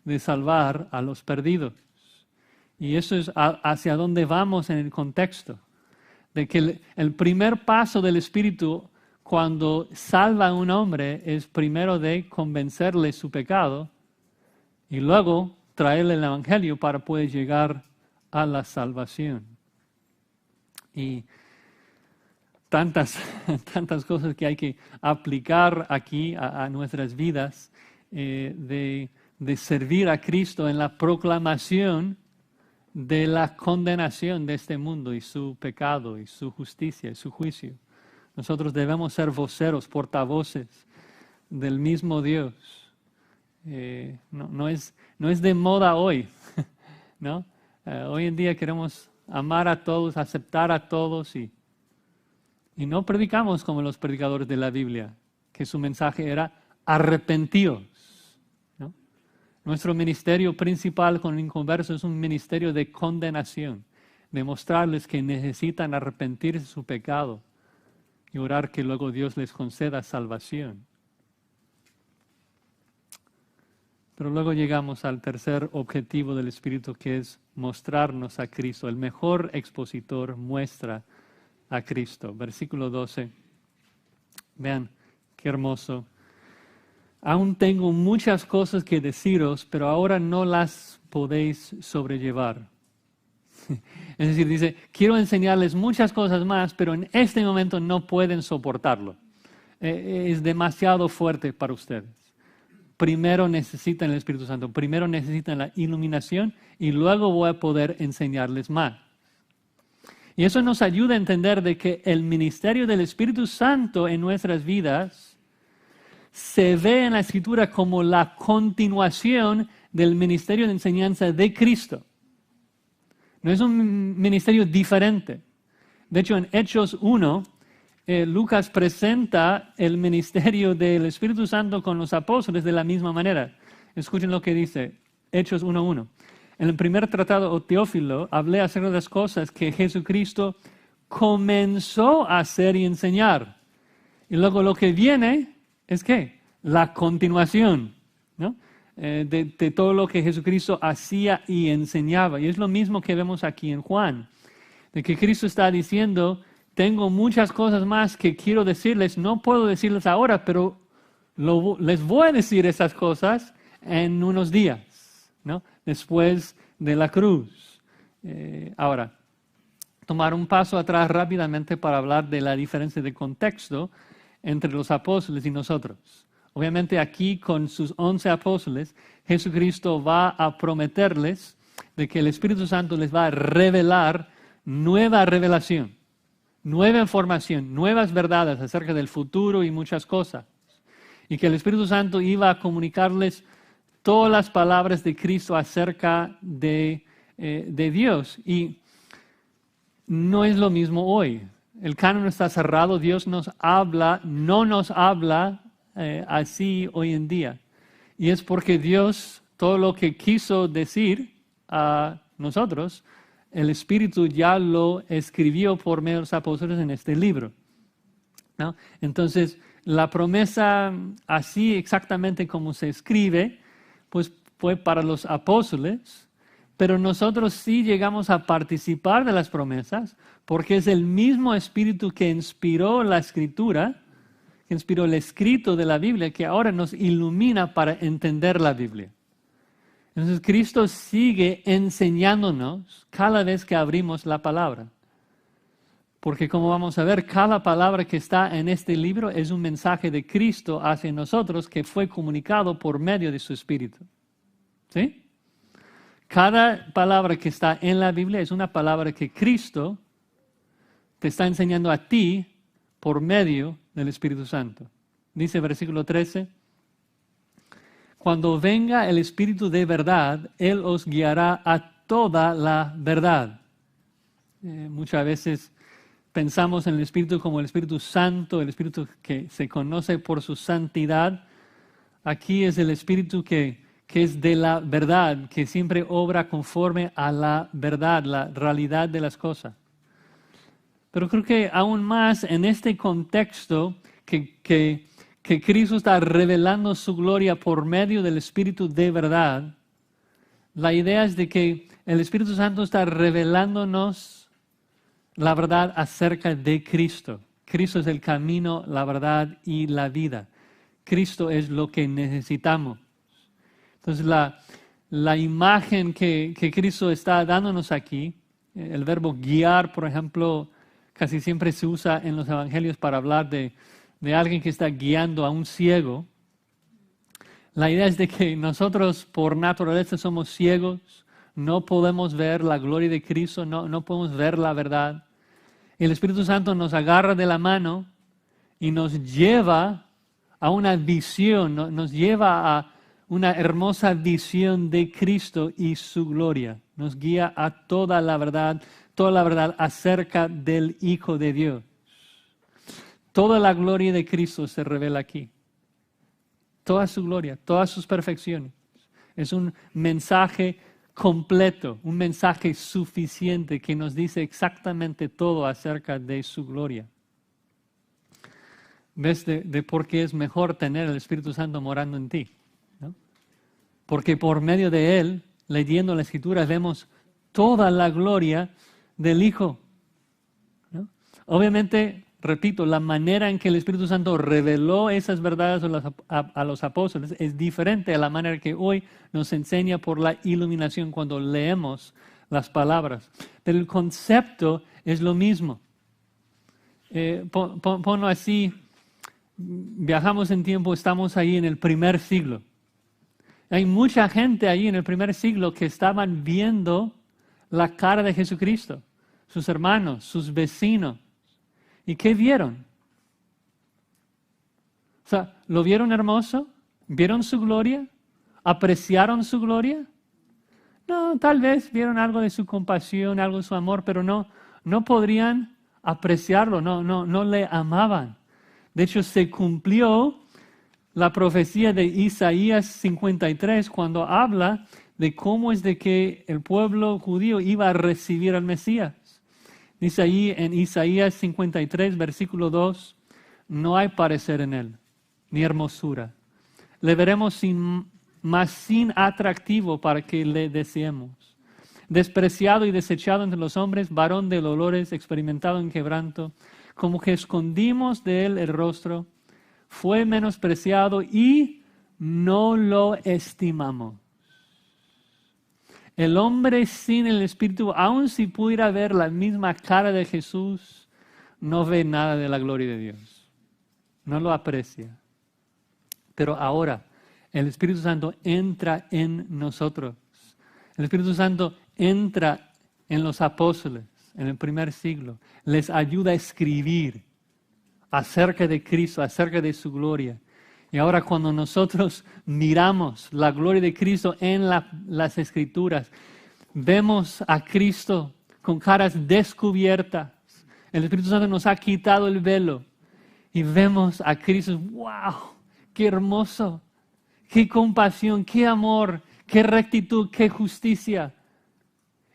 de salvar a los perdidos. Y eso es hacia dónde vamos en el contexto. De que el primer paso del Espíritu cuando salva a un hombre es primero de convencerle su pecado y luego traerle el Evangelio para poder llegar a la salvación. Y tantas cosas que hay que aplicar aquí a nuestras vidas, de servir a Cristo en la proclamación de la condenación de este mundo y su pecado y su justicia y su juicio. Nosotros debemos ser voceros, portavoces del mismo Dios. No es de moda hoy, ¿no? Hoy en día queremos amar a todos, aceptar a todos y Y no predicamos como los predicadores de la Biblia, que su mensaje era arrepentíos, ¿no? Nuestro ministerio principal con inconversos es un ministerio de condenación, de mostrarles que necesitan arrepentirse de su pecado y orar que luego Dios les conceda salvación. Pero luego llegamos al tercer objetivo del Espíritu, que es mostrarnos a Cristo. El mejor expositor muestra a Cristo. Versículo 12. Vean, qué hermoso. Aún tengo muchas cosas que deciros, pero ahora no las podéis sobrellevar. Es decir, dice, quiero enseñarles muchas cosas más, pero en este momento no pueden soportarlo. Es demasiado fuerte para ustedes. Primero necesitan el Espíritu Santo, primero necesitan la iluminación y luego voy a poder enseñarles más. Y eso nos ayuda a entender de que el ministerio del Espíritu Santo en nuestras vidas se ve en la Escritura como la continuación del ministerio de enseñanza de Cristo. No es un ministerio diferente. De hecho, en Hechos 1, Lucas presenta el ministerio del Espíritu Santo con los apóstoles de la misma manera. Escuchen lo que dice Hechos 1:1. En el primer tratado, o Teófilo, hablé acerca de las cosas que Jesucristo comenzó a hacer y enseñar. Y luego lo que viene es ¿qué? La continuación, ¿no? De todo lo que Jesucristo hacía y enseñaba. Y es lo mismo que vemos aquí en Juan, de que Cristo está diciendo, tengo muchas cosas más que quiero decirles, no puedo decirles ahora, pero les voy a decir esas cosas en unos días, ¿no? Después de la cruz. Ahora, tomar un paso atrás rápidamente para hablar de la diferencia de contexto entre los apóstoles y nosotros. Obviamente aquí con sus 11 apóstoles, Jesucristo va a prometerles de que el Espíritu Santo les va a revelar nueva revelación, nueva información, nuevas verdades acerca del futuro y muchas cosas. Y que el Espíritu Santo iba a comunicarles todas las palabras de Cristo acerca de Dios. Y no es lo mismo hoy. El canon está cerrado, Dios nos habla, no nos habla así hoy en día. Y es porque Dios, todo lo que quiso decir a nosotros, el Espíritu ya lo escribió por medio de los apóstoles en este libro, ¿no? Entonces, la promesa así exactamente como se escribe, pues fue para los apóstoles, pero nosotros sí llegamos a participar de las promesas, porque es el mismo Espíritu que inspiró la Escritura, que inspiró el escrito de la Biblia, que ahora nos ilumina para entender la Biblia. Entonces Cristo sigue enseñándonos cada vez que abrimos la palabra. Porque como vamos a ver, cada palabra que está en este libro es un mensaje de Cristo hacia nosotros que fue comunicado por medio de su Espíritu. ¿Sí? Cada palabra que está en la Biblia es una palabra que Cristo te está enseñando a ti por medio del Espíritu Santo. Dice versículo 13, cuando venga el Espíritu de verdad, Él os guiará a toda la verdad. Muchas veces pensamos en el Espíritu como el Espíritu Santo, el Espíritu que se conoce por su santidad. Aquí es el Espíritu que es de la verdad, que siempre obra conforme a la verdad, la realidad de las cosas. Pero creo que aún más en este contexto que Cristo está revelando su gloria por medio del Espíritu de verdad, la idea es de que el Espíritu Santo está revelándonos la verdad acerca de Cristo. Cristo es el camino, la verdad y la vida. Cristo es lo que necesitamos. Entonces la imagen que Cristo está dándonos aquí, el verbo guiar, por ejemplo, casi siempre se usa en los evangelios para hablar de alguien que está guiando a un ciego. La idea es de que nosotros por naturaleza somos ciegos, no podemos ver la gloria de Cristo, no podemos ver la verdad. El Espíritu Santo nos agarra de la mano y nos lleva a una visión, nos lleva a una hermosa visión de Cristo y su gloria. Nos guía a toda la verdad acerca del Hijo de Dios. Toda la gloria de Cristo se revela aquí. Toda su gloria, todas sus perfecciones. Es un mensaje completo, un mensaje suficiente que nos dice exactamente todo acerca de su gloria. ¿Ves de por qué es mejor tener el Espíritu Santo morando en ti? ¿No? Porque por medio de Él, leyendo la Escritura, vemos toda la gloria del Hijo. ¿No? Obviamente, repito, la manera en que el Espíritu Santo reveló esas verdades a los apóstoles es diferente a la manera que hoy nos enseña por la iluminación cuando leemos las palabras. Pero el concepto es lo mismo. Ponlo así, viajamos en tiempo, estamos ahí en el primer siglo. Hay mucha gente ahí en el primer siglo que estaban viendo la cara de Jesucristo, sus hermanos, sus vecinos. ¿Y qué vieron? O sea, ¿lo vieron hermoso? ¿Vieron su gloria? ¿Apreciaron su gloria? No, tal vez vieron algo de su compasión, algo de su amor, pero no podrían apreciarlo, no le amaban. De hecho, se cumplió la profecía de Isaías 53 cuando habla de cómo es de que el pueblo judío iba a recibir al Mesías. Dice ahí en Isaías 53, versículo 2, no hay parecer en él, ni hermosura. Le veremos sin atractivo para que le deseemos. Despreciado y desechado entre los hombres, varón de dolores, experimentado en quebranto, como que escondimos de él el rostro, fue menospreciado y no lo estimamos. El hombre sin el Espíritu, aun si pudiera ver la misma cara de Jesús, no ve nada de la gloria de Dios. No lo aprecia. Pero ahora, el Espíritu Santo entra en nosotros. El Espíritu Santo entra en los apóstoles en el primer siglo. Les ayuda a escribir acerca de Cristo, acerca de su gloria. Y ahora cuando nosotros miramos la gloria de Cristo en las Escrituras, vemos a Cristo con caras descubiertas. El Espíritu Santo nos ha quitado el velo y vemos a Cristo. ¡Wow! ¡Qué hermoso! ¡Qué compasión! ¡Qué amor! ¡Qué rectitud! ¡Qué justicia!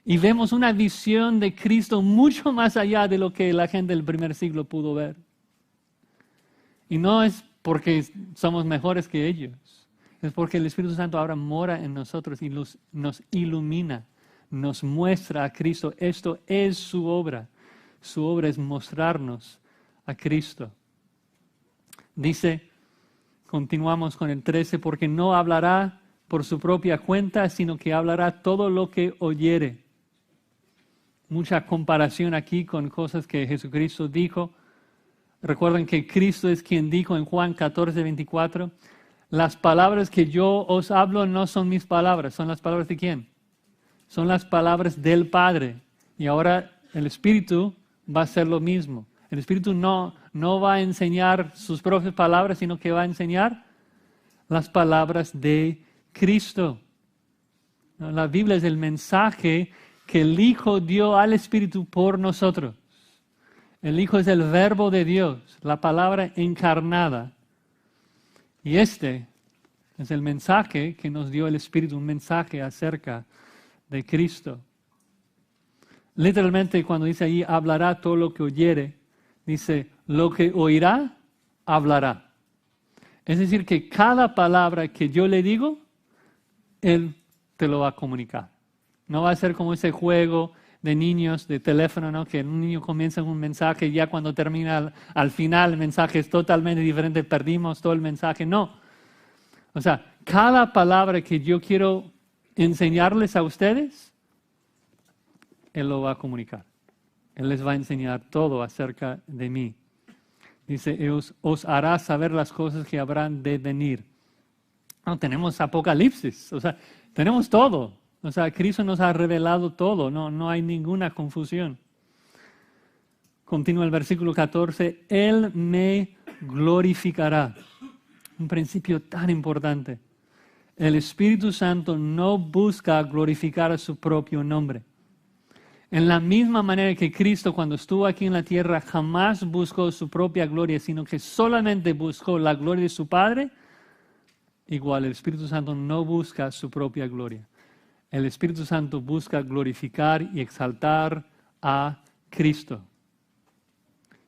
Y vemos una visión de Cristo mucho más allá de lo que la gente del primer siglo pudo ver. Y no es porque somos mejores que ellos. Es porque el Espíritu Santo ahora mora en nosotros y nos ilumina, nos muestra a Cristo. Esto es su obra. Su obra es mostrarnos a Cristo. Dice, continuamos con el 13, porque no hablará por su propia cuenta, sino que hablará todo lo que oyere. Mucha comparación aquí con cosas que Jesucristo dijo. Recuerden que Cristo es quien dijo en Juan 14, 24, las palabras que yo os hablo no son mis palabras, ¿son las palabras de quién? Son las palabras del Padre. Y ahora el Espíritu va a hacer lo mismo. El Espíritu no va a enseñar sus propias palabras, sino que va a enseñar las palabras de Cristo. La Biblia es el mensaje que el Hijo dio al Espíritu por nosotros. El Hijo es el verbo de Dios, la palabra encarnada. Y este es el mensaje que nos dio el Espíritu, un mensaje acerca de Cristo. Literalmente cuando dice ahí, hablará todo lo que oyere, dice, lo que oirá, hablará. Es decir, que cada palabra que yo le digo, Él te lo va a comunicar. No va a ser como ese juego de niños, de teléfono, ¿no? Que un niño comienza un mensaje y ya cuando termina al final el mensaje es totalmente diferente, perdimos todo el mensaje. No. O sea, cada palabra que yo quiero enseñarles a ustedes, Él lo va a comunicar. Él les va a enseñar todo acerca de mí. Dice, os hará saber las cosas que habrán de venir. No, tenemos Apocalipsis, o sea, tenemos todo. O sea, Cristo nos ha revelado todo, no hay ninguna confusión. Continúa el versículo 14, Él me glorificará. Un principio tan importante. El Espíritu Santo no busca glorificar a su propio nombre. En la misma manera que Cristo cuando estuvo aquí en la tierra jamás buscó su propia gloria, sino que solamente buscó la gloria de su Padre, igual el Espíritu Santo no busca su propia gloria. El Espíritu Santo busca glorificar y exaltar a Cristo.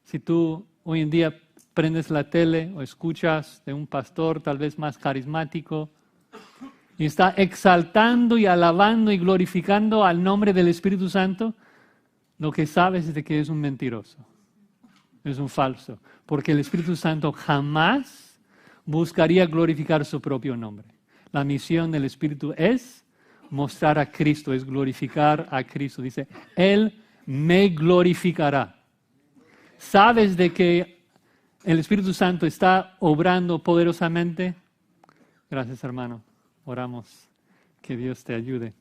Si tú hoy en día prendes la tele o escuchas de un pastor tal vez más carismático y está exaltando y alabando y glorificando al nombre del Espíritu Santo, lo que sabes es de que es un mentiroso, es un falso, porque el Espíritu Santo jamás buscaría glorificar su propio nombre. La misión del Espíritu es mostrar a Cristo, es glorificar a Cristo. Dice, Él me glorificará. ¿Sabes de que el Espíritu Santo está obrando poderosamente? Gracias, hermano. Oramos que Dios te ayude.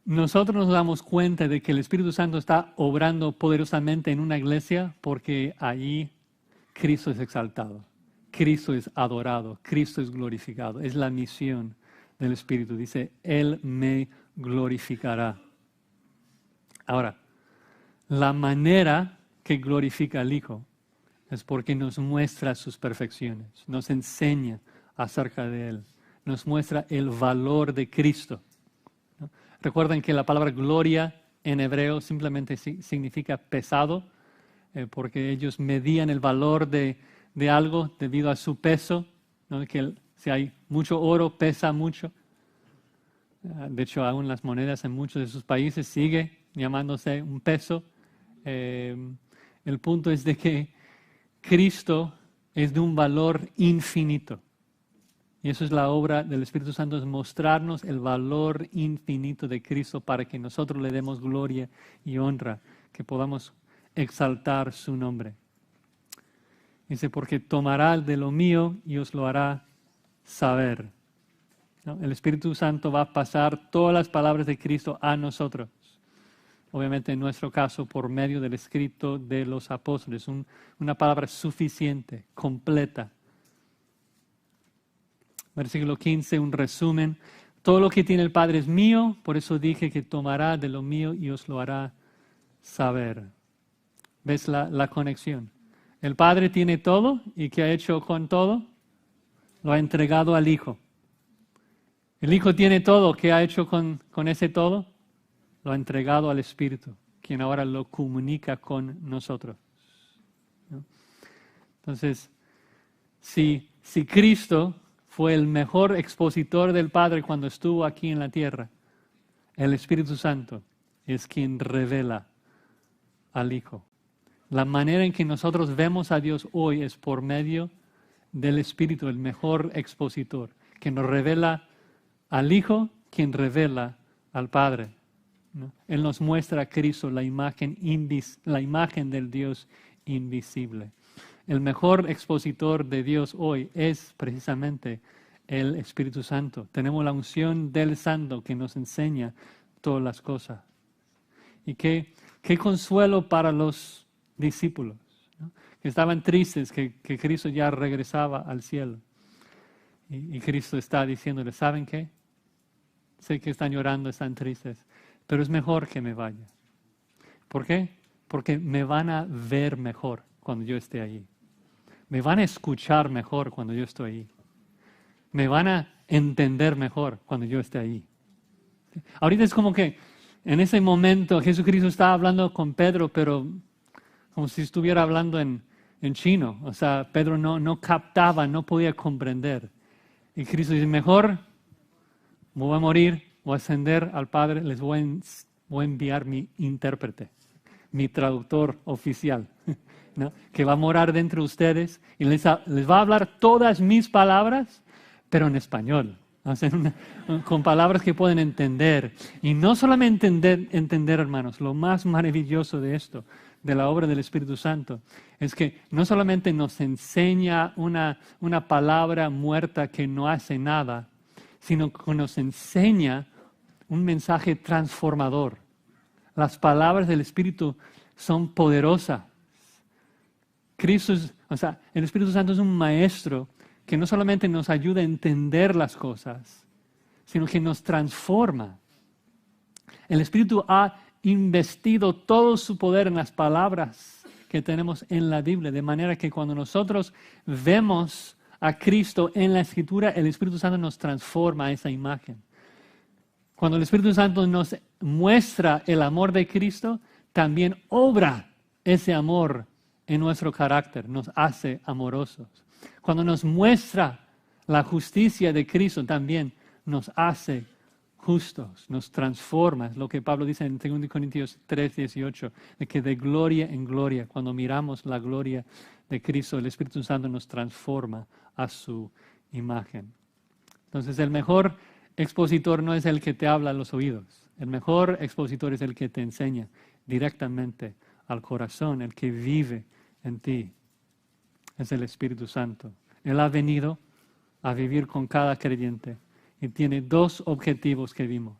Nosotros nos damos cuenta de que el Espíritu Santo está obrando poderosamente en una iglesia porque allí Cristo es exaltado, Cristo es adorado, Cristo es glorificado. Es la misión del Espíritu. Dice, Él me glorificará. Ahora, la manera que glorifica al Hijo es porque nos muestra sus perfecciones, nos enseña acerca de Él, nos muestra el valor de Cristo. ¿No? Recuerden que la palabra gloria en hebreo simplemente significa pesado, porque ellos medían el valor de algo debido a su peso, ¿no? Que si hay mucho oro, pesa mucho. De hecho, aún las monedas en muchos de sus países sigue llamándose un peso. El punto es de que Cristo es de un valor infinito. Y eso es la obra del Espíritu Santo, es mostrarnos el valor infinito de Cristo para que nosotros le demos gloria y honra, que podamos exaltar su nombre. Dice, porque tomará de lo mío y os lo hará saber. ¿No? El Espíritu Santo va a pasar todas las palabras de Cristo a nosotros. Obviamente en nuestro caso por medio del escrito de los apóstoles, una palabra suficiente, completa. Versículo 15, un resumen. Todo lo que tiene el Padre es mío, por eso dije que tomará de lo mío y os lo hará saber. ¿Ves la conexión? El Padre tiene todo y ¿qué ha hecho con todo? Lo ha entregado al Hijo. El Hijo tiene todo, ¿qué ha hecho con ese todo? Lo ha entregado al Espíritu, quien ahora lo comunica con nosotros. ¿No? Entonces, si Cristo fue el mejor expositor del Padre cuando estuvo aquí en la tierra, el Espíritu Santo es quien revela al Hijo. La manera en que nosotros vemos a Dios hoy es por medio del Espíritu, el mejor expositor, que nos revela al Hijo, quien revela al Padre. ¿No? Él nos muestra a Cristo, la imagen del Dios invisible. El mejor expositor de Dios hoy es precisamente el Espíritu Santo. Tenemos la unción del Santo que nos enseña todas las cosas. Y qué consuelo para los discípulos, ¿no? Que estaban tristes, que Cristo ya regresaba al cielo. Y Cristo está diciéndoles, ¿saben qué? Sé que están llorando, están tristes, pero es mejor que me vaya. ¿Por qué? Porque me van a ver mejor cuando yo esté ahí. Me van a escuchar mejor cuando yo estoy ahí. Me van a entender mejor cuando yo esté ahí. Ahorita es como que en ese momento Jesucristo estaba hablando con Pedro, pero como si estuviera hablando en chino. O sea, Pedro no captaba, no podía comprender. Y Cristo dice, mejor me voy a morir, voy a ascender al Padre, les voy a enviar mi intérprete, mi traductor oficial, ¿no? Que va a morar dentro de ustedes y les va a hablar todas mis palabras, pero en español, o sea, con palabras que pueden entender. Y no solamente entender, hermanos, lo más maravilloso de esto, de la obra del Espíritu Santo, es que no solamente nos enseña una palabra muerta que no hace nada, sino que nos enseña un mensaje transformador. Las palabras del Espíritu son poderosas. El Espíritu Santo es un maestro que no solamente nos ayuda a entender las cosas, sino que nos transforma. El Espíritu ha investido todo su poder en las palabras que tenemos en la Biblia, de manera que cuando nosotros vemos a Cristo en la Escritura, el Espíritu Santo nos transforma a esa imagen. Cuando el Espíritu Santo nos muestra el amor de Cristo, también obra ese amor en nuestro carácter, nos hace amorosos. Cuando nos muestra la justicia de Cristo, también nos hace justos, nos transforma. Es lo que Pablo dice en 2 Corintios 3:18, de que de gloria en gloria, cuando miramos la gloria de Cristo, el Espíritu Santo nos transforma a su imagen. Entonces, el mejor expositor no es el que te habla a los oídos. El mejor expositor es el que te enseña directamente al corazón, el que vive en ti. Es el Espíritu Santo. Él ha venido a vivir con cada creyente y tiene dos objetivos que vimos.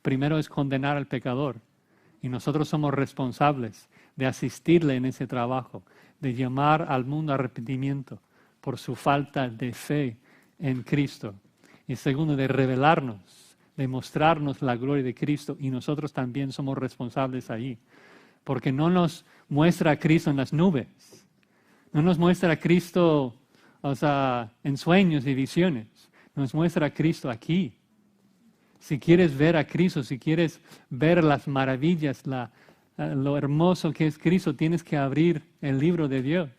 Primero es condenar al pecador y nosotros somos responsables de asistirle en ese trabajo, de llamar al mundo a arrepentimiento por su falta de fe en Cristo. Y segundo, de revelarnos, de mostrarnos la gloria de Cristo, y nosotros también somos responsables ahí, porque no nos muestra a Cristo en las nubes, no nos muestra a Cristo, en sueños y visiones, nos muestra a Cristo aquí. Si quieres ver a Cristo, si quieres ver las maravillas, lo hermoso que es Cristo, tienes que abrir el libro de Dios,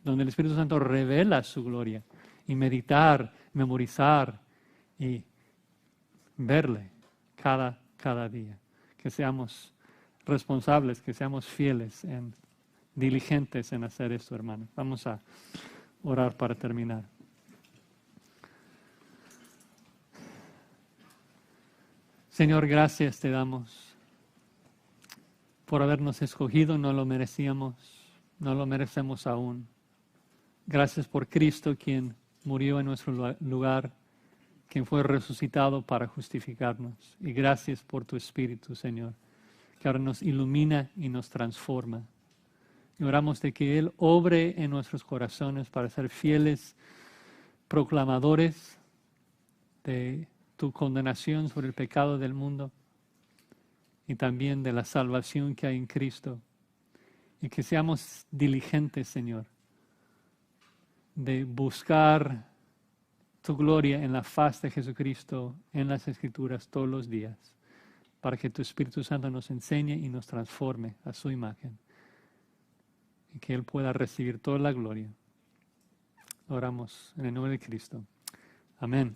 donde el Espíritu Santo revela su gloria, y meditar, memorizar y verle cada día. Que seamos responsables, que seamos fieles, diligentes en hacer esto, hermano. Vamos a orar para terminar. Señor, gracias te damos por habernos escogido, no lo merecíamos, no lo merecemos aún. Gracias por Cristo, quien murió en nuestro lugar, quien fue resucitado para justificarnos. Y gracias por tu Espíritu, Señor, que ahora nos ilumina y nos transforma. Y oramos de que Él obre en nuestros corazones para ser fieles proclamadores de tu condenación sobre el pecado del mundo y también de la salvación que hay en Cristo. Y que seamos diligentes, Señor, de buscar tu gloria en la faz de Jesucristo, en las Escrituras todos los días, para que tu Espíritu Santo nos enseñe y nos transforme a su imagen, y que Él pueda recibir toda la gloria. Oramos en el nombre de Cristo. Amén.